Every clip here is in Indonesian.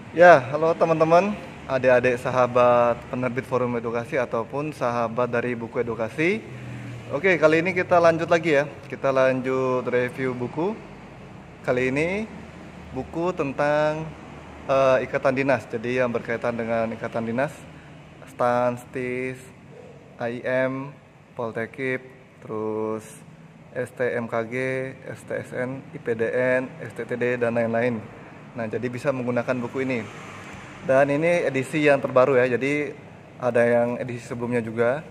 Ya, halo teman-teman, adik-adik sahabat penerbit Forum Edukasi ataupun sahabat dari buku edukasi. Oke, kali ini kita lanjut lagi ya. Kita lanjut review buku. Kali ini buku tentang ikatan dinas. Jadi yang berkaitan dengan ikatan dinas, STAN, STIS, AIM, Poltekip, terus STMKG, STSN, IPDN, STTD, dan lain-lain. Nah, jadi bisa menggunakan buku ini. Dan ini edisi yang terbaru ya. Jadi ada yang edisi sebelumnya juga.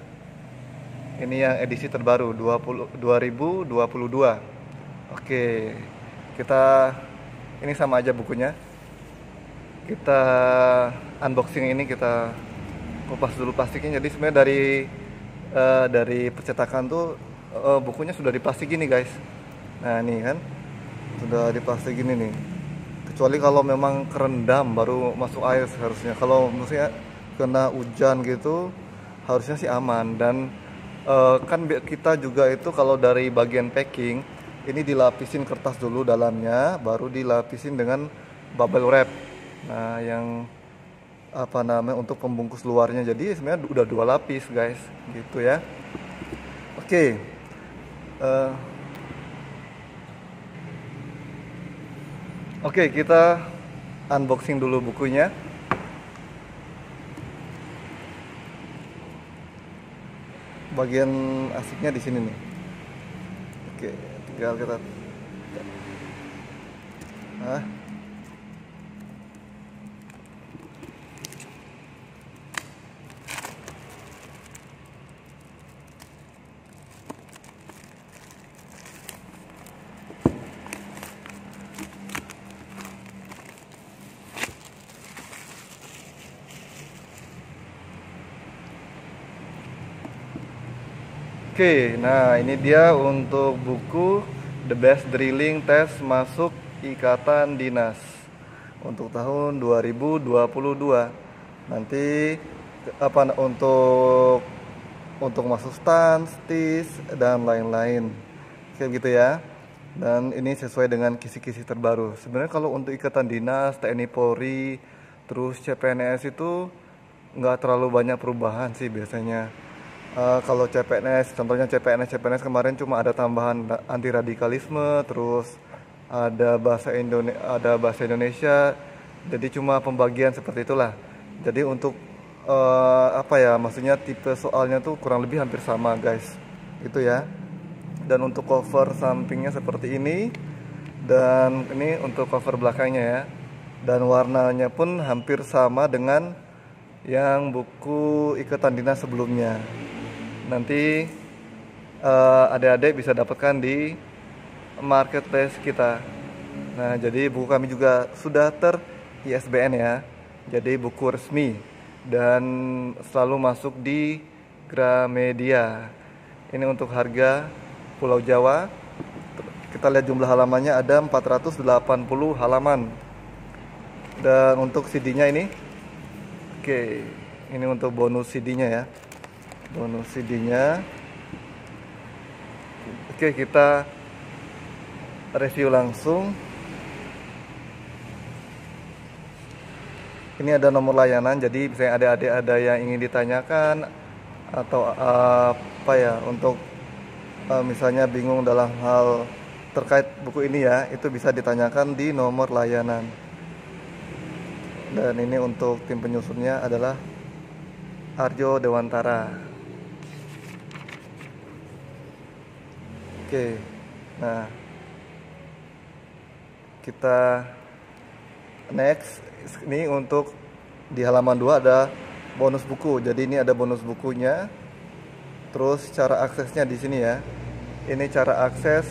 Ini yang edisi terbaru 2022. Oke. Kita ini sama aja bukunya. Kita unboxing ini, kita kupas dulu plastiknya. Jadi sebenarnya dari percetakan tuh bukunya sudah di plastik gini, guys. Nah, ini kan sudah di plastik gini nih. Kecuali kalau memang kerendam baru masuk air seharusnya. Kalau maksudnya kena hujan gitu harusnya sih aman. Dan kan kita juga itu kalau dari bagian packing ini dilapisin kertas dulu dalamnya, baru dilapisin dengan bubble wrap. Nah, yang apa namanya untuk pembungkus luarnya, jadi sebenarnya udah dua lapis, guys, gitu ya. Oke. eh, Oke, kita unboxing dulu bukunya. Bagian asiknya di sini nih. Oke, tinggal kita. Nah, oke, nah ini dia untuk buku The Best Drilling Test masuk Ikatan Dinas untuk tahun 2022. Nanti apa untuk masuk STAN, STIS, dan lain-lain. Kayak gitu ya. Dan ini sesuai dengan kisi-kisi terbaru. Sebenarnya kalau untuk Ikatan Dinas, TNI Polri, terus CPNS itu nggak terlalu banyak perubahan sih biasanya. Kalau CPNS, contohnya CPNS kemarin cuma ada tambahan anti radikalisme, terus ada bahasa Indonesia, jadi cuma pembagian seperti itulah. Jadi untuk apa ya, maksudnya tipe soalnya tuh kurang lebih hampir sama, guys, gitu ya. Dan untuk cover sampingnya seperti ini, dan ini untuk cover belakangnya ya. Dan warnanya pun hampir sama dengan yang buku Ikatan Dinas sebelumnya. Nanti adik-adik bisa dapatkan di marketplace kita. Nah, jadi buku kami juga sudah ter-ISBN ya. Jadi buku resmi dan selalu masuk di Gramedia. Ini untuk harga Pulau Jawa. Kita lihat jumlah halamannya ada 480 halaman. Dan untuk CD-nya ini, oke, ini untuk bonus CD-nya ya. Bonus CD-nya. Oke, kita review langsung. Ini ada nomor layanan, jadi misalnya adik-adik ada yang ingin ditanyakan atau apa ya, untuk misalnya bingung dalam hal terkait buku ini ya, itu bisa ditanyakan di nomor layanan. Dan ini untuk tim penyusunnya adalah Arjo Dewantara. Oke, nah kita next. Ini untuk di halaman 2 ada bonus buku. Jadi ini ada bonus bukunya. Terus cara aksesnya di sini ya. Ini cara akses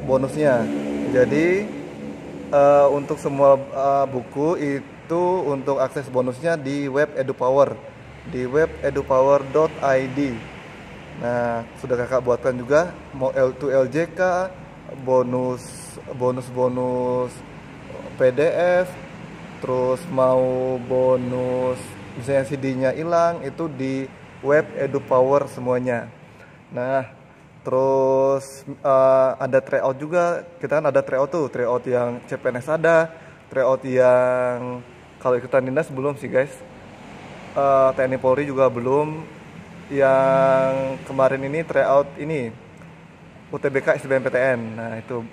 bonusnya. Jadi untuk semua buku itu untuk akses bonusnya di web EduPower, di web edupower.id. Nah, sudah kakak buatkan juga mau L2 LJK, bonus PDF, terus mau bonus misalnya CD-nya hilang, itu di web EduPower semuanya. Nah, terus ada tryout juga. Kita kan ada tryout tuh, tryout yang CPNS ada, Tryout yang kalau ikutan dinas belum sih guys. TNI Polri juga belum. Yang kemarin ini tryout ini UTBK SBMPTN. Nah itu,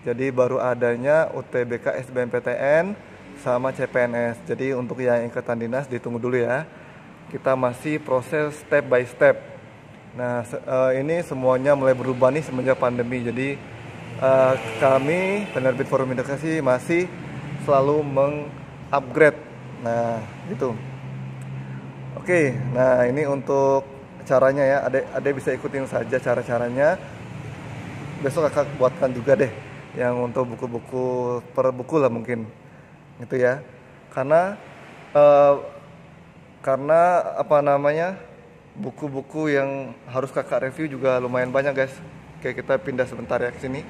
jadi baru adanya UTBK SBMPTN sama CPNS. Jadi untuk yang ikatan dinas ditunggu dulu ya. Kita masih proses step by step. Nah ini semuanya mulai berubah nih semenjak pandemi. Jadi kami penerbit Forum Edukasi masih selalu mengupgrade. Nah gitu. Oke, nah ini untuk caranya ya. Adek bisa ikutin saja cara-caranya. Besok kakak buatkan juga deh yang untuk buku-buku per buku lah mungkin gitu ya. Karena apa namanya, buku-buku yang harus kakak review juga lumayan banyak guys. Oke, kita pindah sebentar ya ke sini.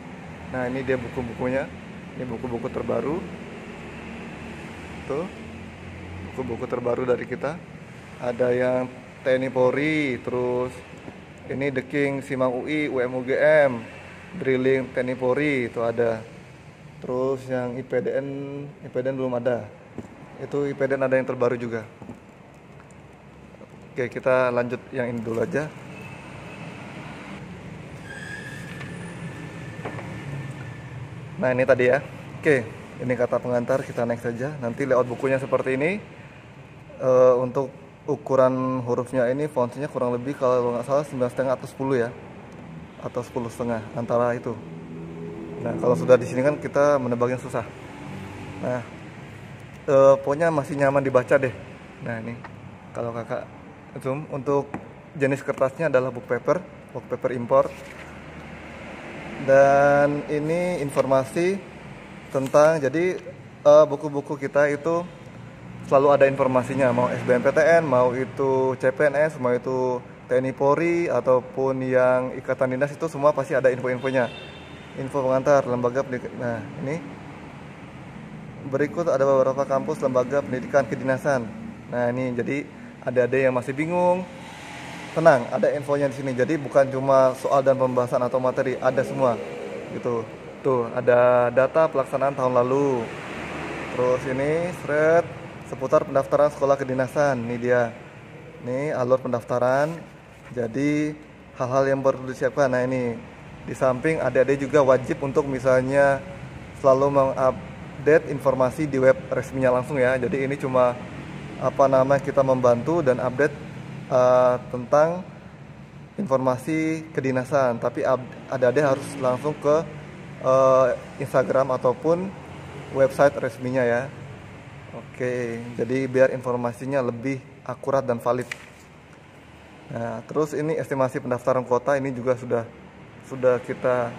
Nah ini dia buku-bukunya. Ini buku-buku terbaru. Tuh, buku-buku terbaru dari kita. Ada yang TNI Polri, terus ini The King Simang UI, UMUGM, Drilling TNI Polri itu ada. Terus yang IPDN belum ada. Itu IPDN ada yang terbaru juga. Oke, kita lanjut yang ini dulu aja. Nah ini tadi ya. Oke, ini kata pengantar, kita next saja. Nanti layout bukunya seperti ini. Untuk ukuran hurufnya ini fontnya kurang lebih kalau nggak salah 9,5 atau 10 ya, atau 10,5 antara itu. Nah kalau sudah di sini kan kita menebaknya susah. Nah pokoknya masih nyaman dibaca deh. Nah ini kalau kakak zoom, untuk jenis kertasnya adalah book paper import. Dan ini informasi tentang, jadi buku-buku kita itu selalu ada informasinya, mau SBMPTN, mau itu CPNS, mau itu TNI Polri ataupun yang ikatan dinas, itu semua pasti ada info-infonya. Info pengantar lembaga pendidikan. Nah ini berikut ada beberapa kampus lembaga pendidikan kedinasan. Nah ini jadi ada yang masih bingung, tenang, ada infonya di sini. Jadi bukan cuma soal dan pembahasan atau materi, ada semua gitu. Tuh ada data pelaksanaan tahun lalu. Terus ini thread seputar pendaftaran sekolah kedinasan. Ini dia, nih alur pendaftaran. Jadi hal-hal yang perlu disiapkan. Nah ini di samping adik-adik juga wajib untuk misalnya selalu mengupdate informasi di web resminya langsung ya. Jadi ini cuma kita membantu dan update tentang informasi kedinasan, tapi adik-adik harus langsung ke Instagram ataupun website resminya ya. Oke, jadi biar informasinya lebih akurat dan valid. Nah, terus ini estimasi pendaftaran kuota ini juga sudah kita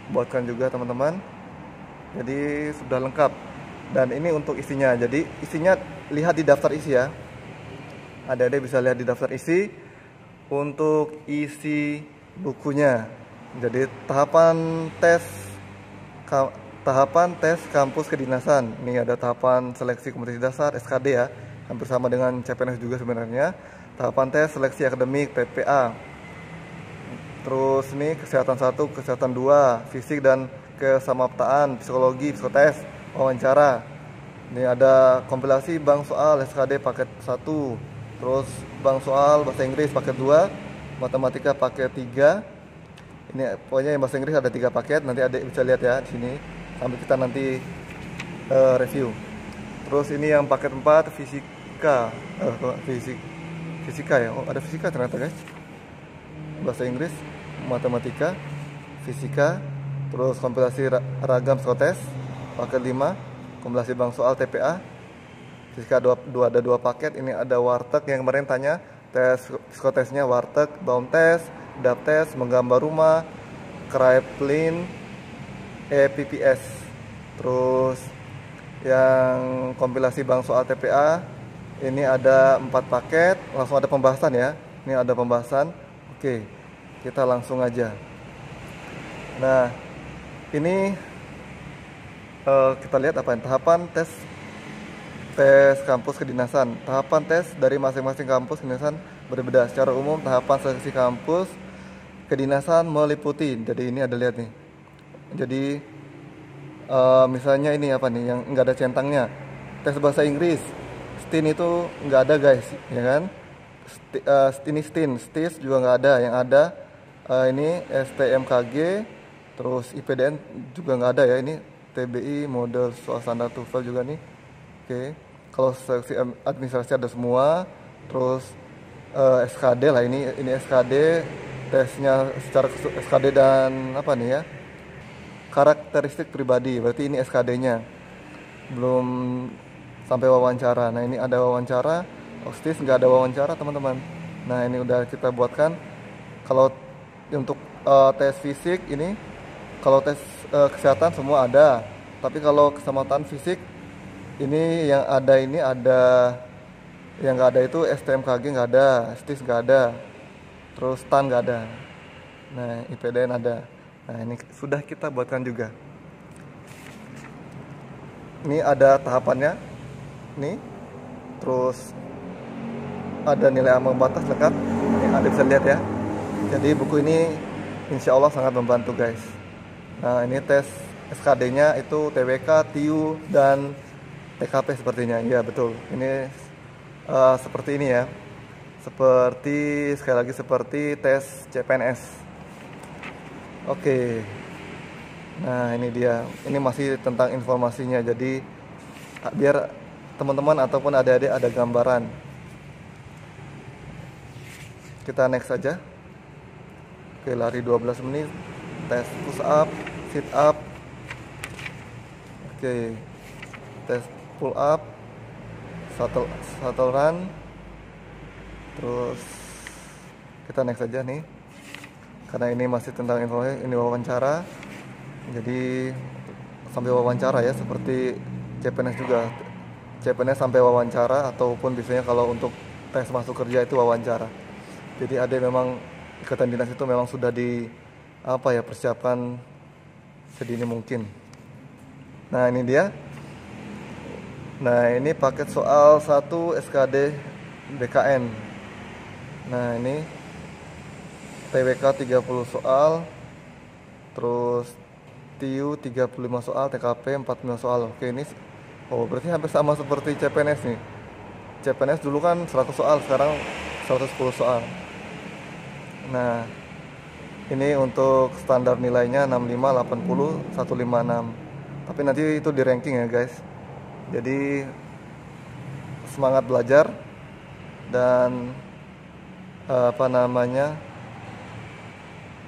buatkan juga teman-teman. Jadi sudah lengkap. Dan ini untuk isinya. Jadi isinya lihat di daftar isi ya. Adik-adik bisa lihat di daftar isi untuk isi bukunya. Jadi tahapan tes kampus kedinasan. Ini ada tahapan seleksi kompetensi dasar SKD ya, hampir sama dengan CPNS juga sebenarnya. Tahapan tes seleksi akademik TPA. Terus ini kesehatan 1, kesehatan 2, fisik dan kesamaptaan, psikologi, psikotes, wawancara. Ini ada kompilasi bank soal SKD paket 1, terus bank soal bahasa Inggris paket 2, matematika paket 3. Ini pokoknya yang bahasa Inggris ada 3 paket, nanti adik bisa lihat ya di sini sambil kita nanti review. Terus ini yang paket 4 fisika, fisika ya. Oh, ada fisika ternyata guys. Bahasa Inggris, matematika, fisika, terus kompilasi ragam psikotes paket 5, kompilasi bank soal TPA. Fisika ada 2 paket. Ini ada warteg yang kemarin tanya, tes psikotesnya warteg, baum tes, dap tes, menggambar rumah, Kraepelin, EPPS. Terus yang kompilasi bank soal TPA ini ada 4 paket, langsung ada pembahasan ya. Ini ada pembahasan. Oke, kita langsung aja. Nah, ini kita lihat apa tahapan tes kampus kedinasan. Tahapan tes dari masing-masing kampus kedinasan berbeda. Secara umum tahapan seleksi kampus kedinasan meliputi. Jadi ini ada lihat nih. Jadi Misalnya ini apa nih yang nggak ada centangnya, tes bahasa Inggris STIN itu nggak ada guys, ya kan. Ini STIN, STIS juga nggak ada. Yang ada ini STMKG, terus IPDN juga nggak ada ya. Ini TBI model soal standar TOEFL juga nih. Oke, kalau seleksi administrasi ada semua. Terus SKD lah, ini SKD, tesnya secara SKD dan apa nih ya, karakteristik pribadi, berarti ini SKD-nya belum sampai wawancara. Nah ini ada wawancara, OSIS nggak ada wawancara teman-teman. Nah ini udah kita buatkan. Kalau untuk tes fisik ini, kalau tes kesehatan semua ada, tapi kalau keselamatan fisik ini yang ada, ini ada yang nggak ada itu STMKG nggak ada, STIS nggak ada, terus TAN nggak ada. Nah IPDN ada. Nah ini sudah kita buatkan juga. Ini ada tahapannya nih, terus ada nilai ambang batas lengkap. Ini Anda bisa lihat ya. Jadi buku ini insya Allah sangat membantu guys. Nah ini tes SKD-nya itu TWK, TIU, dan TKP sepertinya. Iya betul. Ini seperti ini ya. Seperti sekali lagi seperti tes CPNS. Oke. Nah ini dia, ini masih tentang informasinya, jadi biar teman-teman ataupun adik-adik ada gambaran. Kita next saja. Oke, lari 12 menit, tes push up, sit up. Oke, tes pull up, shuttle run. Terus kita next saja nih, karena ini masih tentang informasi, ini wawancara. Jadi sampai wawancara ya, seperti CPNS juga. CPNS sampai wawancara, ataupun biasanya kalau untuk tes masuk kerja itu wawancara. Jadi ada memang ikatan dinas itu memang sudah di apa ya, persiapkan sedini mungkin. Nah ini dia. Nah ini paket soal 1 SKD BKN. Nah ini TWK 30 soal, terus TIU 35 soal, TKP 45 soal. Oke, ini berarti hampir sama seperti CPNS nih. CPNS dulu kan 100 soal, sekarang 110 soal. Nah, ini untuk standar nilainya 65, 80, 156. Tapi nanti itu di ranking ya, guys. Jadi semangat belajar dan apa namanya?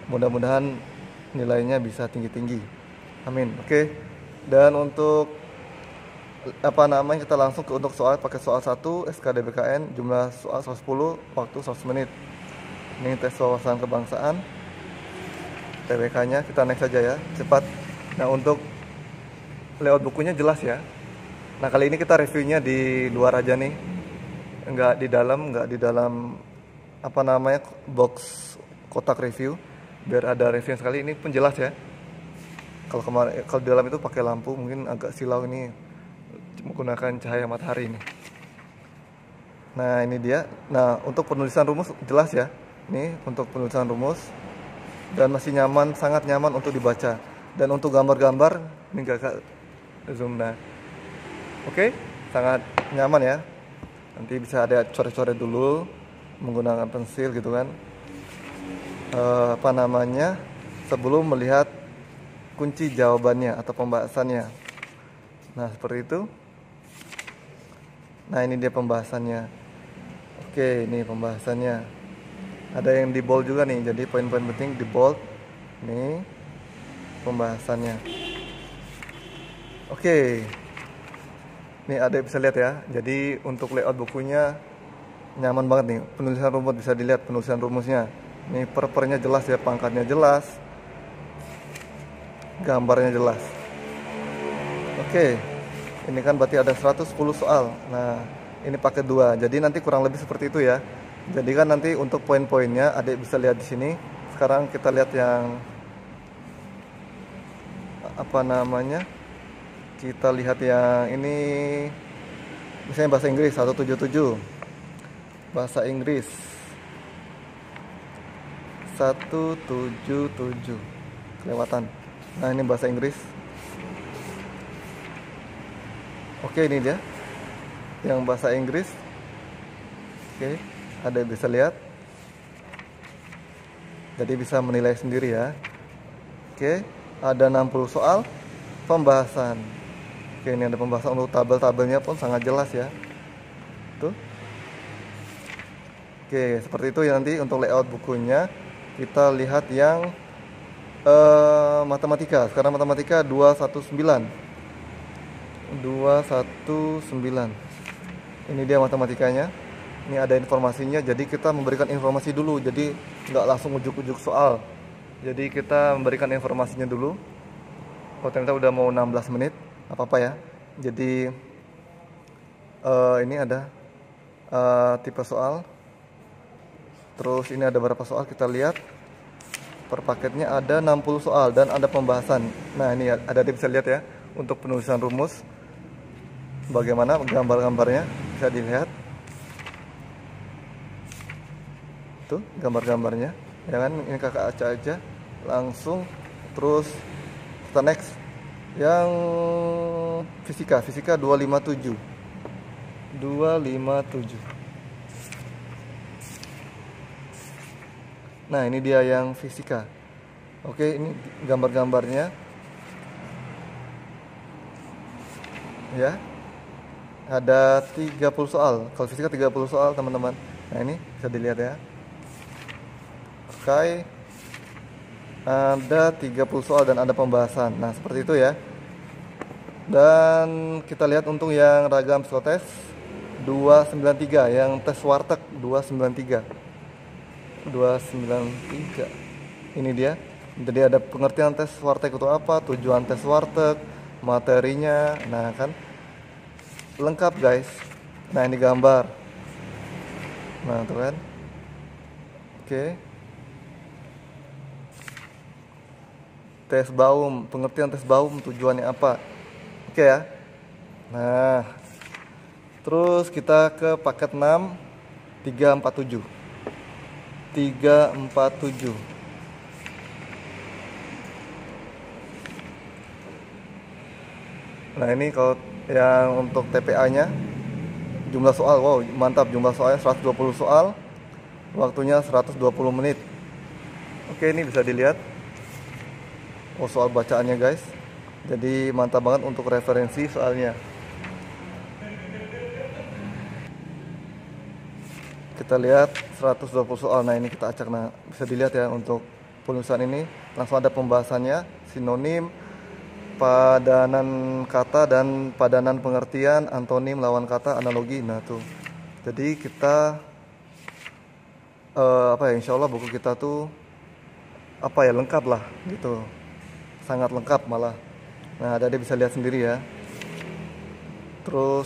Mudah-mudahan nilainya bisa tinggi-tinggi. Amin. Oke. Dan untuk apa namanya, kita langsung ke untuk soal, pakai soal 1 SKD BKN, jumlah soal 110, waktu 100 menit. Ini tes wawasan kebangsaan. TWK-nya kita next saja ya, cepat. Nah, untuk layout bukunya jelas ya. Nah, kali ini kita reviewnya di luar aja nih. Enggak di dalam apa namanya, box kotak review. Biar ada review sekali, ini pun jelas ya. Kalau di dalam itu pakai lampu mungkin agak silau, ini menggunakan cahaya matahari ini. Nah ini dia. Nah untuk penulisan rumus jelas ya. Ini untuk penulisan rumus dan masih nyaman, sangat nyaman untuk dibaca. Dan untuk gambar-gambar ini gak zoom. Nah oke, sangat nyaman ya. Nanti bisa ada coret-coret dulu menggunakan pensil gitu kan. Apa namanya, sebelum melihat kunci jawabannya atau pembahasannya. Nah seperti itu. Nah ini dia pembahasannya. Oke, ini pembahasannya. Ada yang di bold juga nih, jadi poin-poin penting di bold. Nih pembahasannya. Oke, nih ada bisa lihat ya. Jadi untuk layout bukunya nyaman banget nih. Penulisan rumus bisa dilihat, penulisan rumusnya. Ini per-pernya jelas ya, pangkatnya jelas, gambarnya jelas. Oke, ini kan berarti ada 110 soal. Nah ini paket 2, jadi nanti kurang lebih seperti itu ya. Jadi kan nanti untuk poin-poinnya adik bisa lihat di sini. Sekarang kita lihat yang apa namanya, kita lihat yang ini, misalnya bahasa Inggris 177, bahasa Inggris 177 kelewatan. Nah ini bahasa Inggris Oke, ini dia yang bahasa Inggris. Oke, ada yang bisa lihat. Jadi bisa menilai sendiri ya. Oke, ada 60 soal pembahasan. Oke, ini ada pembahasan untuk tabel-tabelnya pun sangat jelas ya. Tuh. Oke, seperti itu ya. Nanti untuk layout bukunya kita lihat yang matematika. Sekarang matematika 219. Ini dia matematikanya. Ini ada informasinya, jadi kita memberikan informasi dulu, jadi nggak langsung ujuk-ujuk soal. Jadi kita memberikan informasinya dulu. Oh, ternyata udah mau 16 menit, apa-apa ya. Jadi ini ada tipe soal. Terus ini ada berapa soal, kita lihat. Per paketnya ada 60 soal dan ada pembahasan. Nah, ini ada bisa lihat ya, untuk penulisan rumus. Bagaimana gambar-gambarnya bisa dilihat. Tuh gambar-gambarnya ya kan, ini kakak acak aja langsung. Terus kita next yang fisika 257. Nah, ini dia yang fisika. Oke, ini gambar-gambarnya ya. Ada 30 soal. Kalau fisika 30 soal, teman-teman. Nah, ini bisa dilihat ya. Oke. Ada 30 soal dan ada pembahasan. Nah, seperti itu ya. Dan kita lihat untuk yang ragam psikotes 293, yang tes warteg 293. Ini dia. Jadi ada pengertian tes warteg itu apa, tujuan tes warteg, materinya. Nah, kan lengkap guys. Nah, ini gambar. Nah, tuh kan. Oke. Tes Baum, pengertian tes Baum, tujuannya apa. Oke ya. Nah, terus kita ke paket 6 347. Nah, ini kalau yang untuk TPA-nya jumlah soal, wow mantap, jumlah soalnya 120 soal, waktunya 120 menit. Oke, ini bisa dilihat. Oh, soal bacaannya guys. Jadi mantap banget untuk referensi soalnya. Kita lihat 120 soal. Nah, ini kita acak. Nah, bisa dilihat ya untuk penulisan ini. Langsung ada pembahasannya, sinonim, padanan kata dan padanan pengertian, antonim, lawan kata, analogi. Nah, tuh. Jadi kita insya Allah buku kita tuh lengkap lah gitu. Sangat lengkap malah. Nah, ada bisa lihat sendiri ya. Terus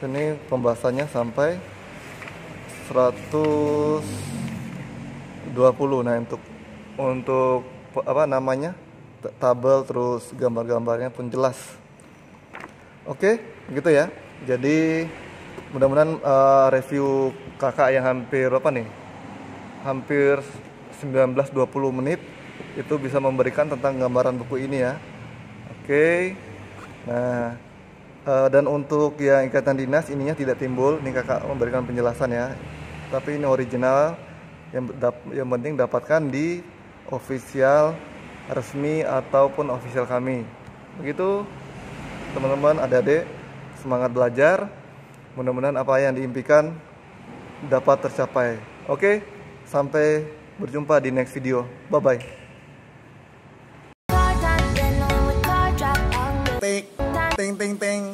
ini pembahasannya sampai 120. Nah, untuk tabel terus gambar-gambarnya pun jelas. Oke, gitu ya. Jadi mudah-mudahan review kakak yang hampir 19-20 menit itu bisa memberikan tentang gambaran buku ini ya. Oke. Nah, dan untuk yang ikatan dinas ininya tidak timbul. Ini kakak memberikan penjelasan ya. Tapi ini original, yang penting dapatkan di official resmi ataupun official kami. Begitu teman-teman, adik-adik, semangat belajar. Mudah-mudahan apa yang diimpikan dapat tercapai. Oke, sampai berjumpa di next video. Bye-bye. Ting ting ting.